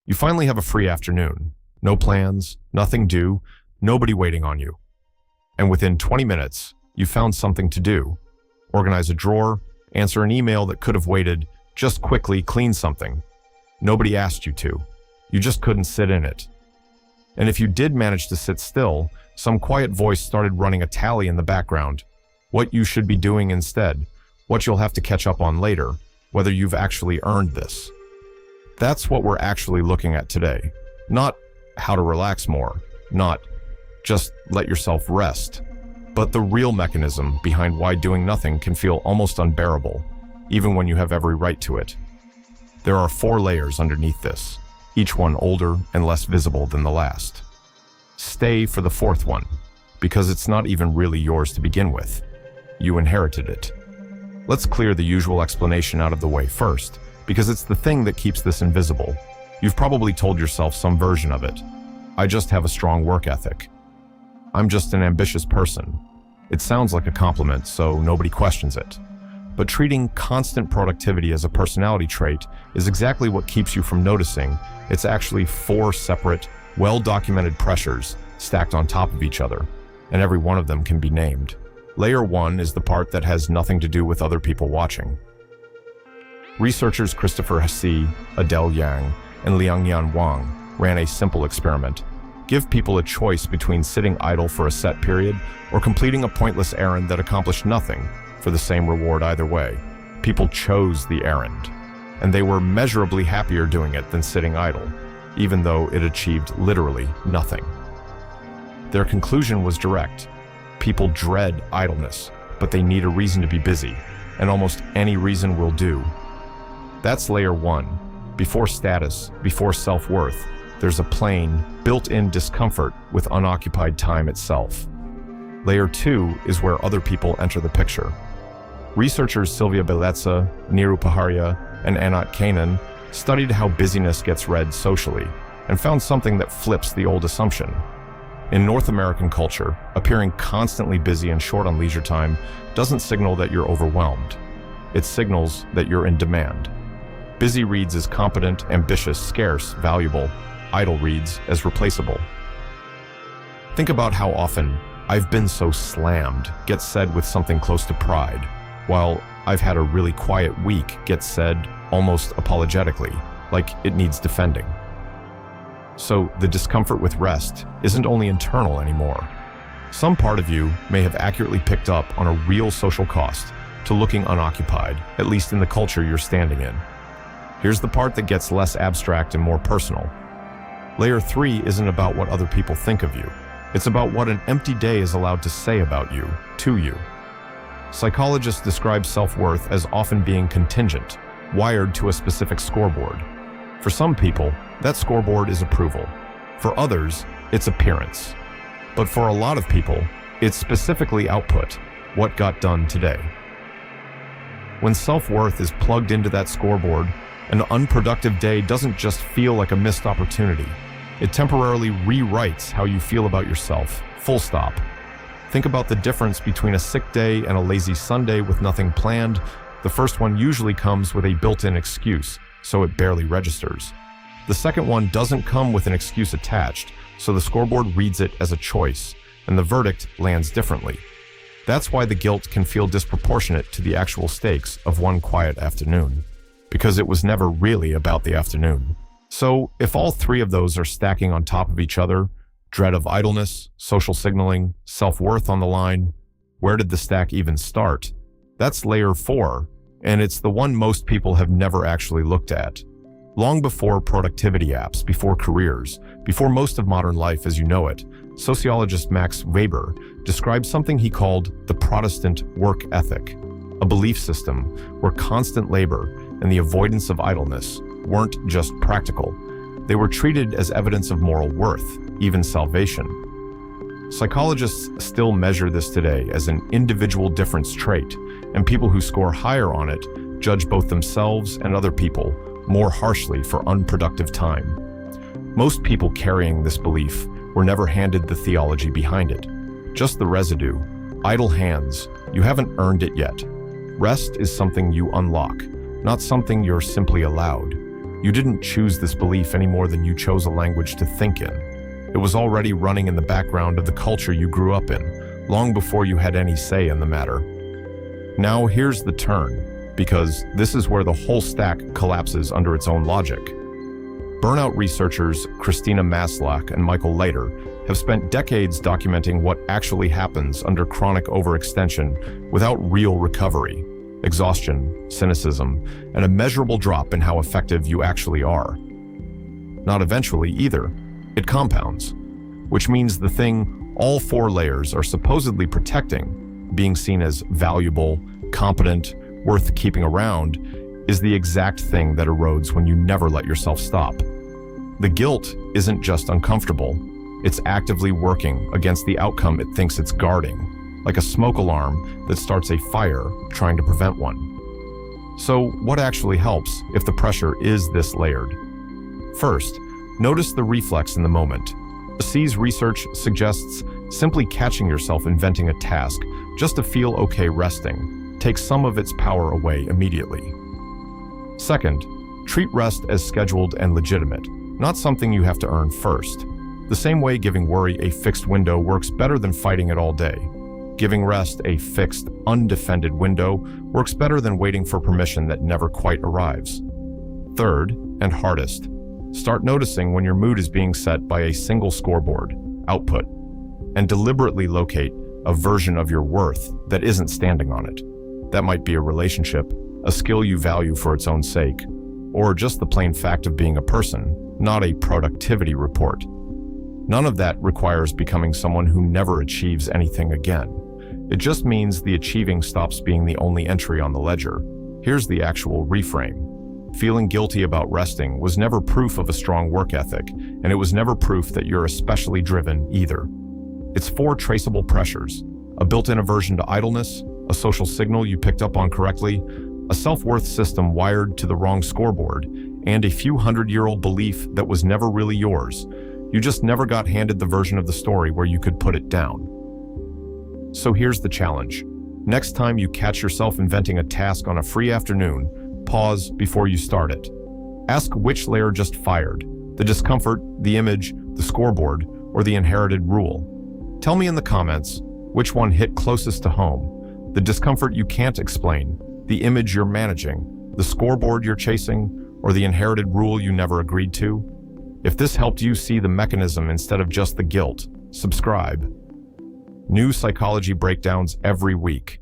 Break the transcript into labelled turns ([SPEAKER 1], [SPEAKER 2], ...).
[SPEAKER 1] You finally have a free afternoon. No plans, nothing due, nobody waiting on you. And within 20 minutes, you found something to do. Organize a drawer, answer an email that could have waited, just quickly clean something. Nobody asked you to. You just couldn't sit in it. And if you did manage to sit still, some quiet voice started running a tally in the background. What you should be doing instead, what you'll have to catch up on later, whether you've actually earned this. That's what we're actually looking at today. Not how to relax more, not just let yourself rest, but the real mechanism behind why doing nothing can feel almost unbearable, even when you have every right to it. There are 4 layers underneath this, each one older and less visible than the last. Stay for the 4th one, because it's not even really yours to begin with. You inherited it. Let's clear the usual explanation out of the way first, because it's the thing that keeps this invisible. You've probably told yourself some version of it. I just have a strong work ethic. I'm just an ambitious person. It sounds like a compliment, so nobody questions it. But treating constant productivity as a personality trait is exactly what keeps you from noticing it's actually 4 separate, well-documented pressures stacked on top of each other, and every one of them can be named. Layer 1 is the part that has nothing to do with other people watching. Researchers Christopher Hassi, Adele Yang, and Liangyan Wang ran a simple experiment. Give people a choice between sitting idle for a set period or completing a pointless errand that accomplished nothing for the same reward either way. People chose the errand, and they were measurably happier doing it than sitting idle, even though it achieved literally nothing. Their conclusion was direct. People dread idleness, but they need a reason to be busy, and almost any reason will do. That's layer 1. Before status, before self-worth, there's a plain, built-in discomfort with unoccupied time itself. Layer 2 is where other people enter the picture. Researchers Sylvia Belezza, Neeru Paharia, and Anat Kanan studied how busyness gets read socially and found something that flips the old assumption. In North American culture, appearing constantly busy and short on leisure time doesn't signal that you're overwhelmed. It signals that you're in demand. Busy reads as competent, ambitious, scarce, valuable. Idle reads as replaceable. Think about how often "I've been so slammed" gets said with something close to pride, while "I've had a really quiet week" gets said almost apologetically, like it needs defending. So the discomfort with rest isn't only internal anymore. Some part of you may have accurately picked up on a real social cost to looking unoccupied, at least in the culture you're standing in. Here's the part that gets less abstract and more personal. Layer 3 isn't about what other people think of you. It's about what an empty day is allowed to say about you, to you. Psychologists describe self-worth as often being contingent, wired to a specific scoreboard. For some people, that scoreboard is approval. For others, it's appearance. But for a lot of people, it's specifically output, what got done today. When self-worth is plugged into that scoreboard, an unproductive day doesn't just feel like a missed opportunity. It temporarily rewrites how you feel about yourself, full stop. Think about the difference between a sick day and a lazy Sunday with nothing planned. The first one usually comes with a built-in excuse, so it barely registers. The second one doesn't come with an excuse attached, so the scoreboard reads it as a choice, and the verdict lands differently. That's why the guilt can feel disproportionate to the actual stakes of one quiet afternoon, because it was never really about the afternoon. So if all 3 of those are stacking on top of each other, dread of idleness, social signaling, self-worth on the line, where did the stack even start? That's layer 4, and it's the one most people have never actually looked at. Long before productivity apps, before careers, before most of modern life as you know it, sociologist Max Weber described something he called the Protestant work ethic, a belief system where constant labor and the avoidance of idleness weren't just practical. They were treated as evidence of moral worth, even salvation. Psychologists still measure this today as an individual difference trait, and people who score higher on it judge both themselves and other people more harshly for unproductive time. Most people carrying this belief were never handed the theology behind it, just the residue. Idle hands, you haven't earned it yet. Rest is something you unlock, not something you're simply allowed. You didn't choose this belief any more than you chose a language to think in. It was already running in the background of the culture you grew up in, long before you had any say in the matter. Now here's the turn, because this is where the whole stack collapses under its own logic. Burnout researchers Christina Maslach and Michael Leiter have spent decades documenting what actually happens under chronic overextension without real recovery, exhaustion, cynicism, and a measurable drop in how effective you actually are. Not eventually either. It compounds, which means the thing all four layers are supposedly protecting, being seen as valuable, competent, worth keeping around, is the exact thing that erodes when you never let yourself stop. The guilt isn't just uncomfortable, it's actively working against the outcome it thinks it's guarding, like a smoke alarm that starts a fire trying to prevent one. So what actually helps if the pressure is this layered? First, notice the reflex in the moment. C's research suggests simply catching yourself inventing a task just to feel okay resting takes some of its power away immediately. Second, treat rest as scheduled and legitimate, not something you have to earn first. The same way giving worry a fixed window works better than fighting it all day. Giving rest a fixed, undefended window works better than waiting for permission that never quite arrives. Third, and hardest, start noticing when your mood is being set by a single scoreboard, output, and deliberately locate a version of your worth that isn't standing on it. That might be a relationship, a skill you value for its own sake, or just the plain fact of being a person, not a productivity report. None of that requires becoming someone who never achieves anything again. It just means the achieving stops being the only entry on the ledger. Here's the actual reframe. Feeling guilty about resting was never proof of a strong work ethic, and it was never proof that you're especially driven either. It's four traceable pressures: a built-in aversion to idleness, a social signal you picked up on correctly, a self-worth system wired to the wrong scoreboard, and a few hundred-year-old belief that was never really yours. You just never got handed the version of the story where you could put it down. So here's the challenge. Next time you catch yourself inventing a task on a free afternoon, pause before you start it. Ask which layer just fired: the discomfort, the image, the scoreboard, or the inherited rule. Tell me in the comments which one hit closest to home: the discomfort you can't explain, the image you're managing, the scoreboard you're chasing, or the inherited rule you never agreed to. If this helped you see the mechanism instead of just the guilt, subscribe. New psychology breakdowns every week.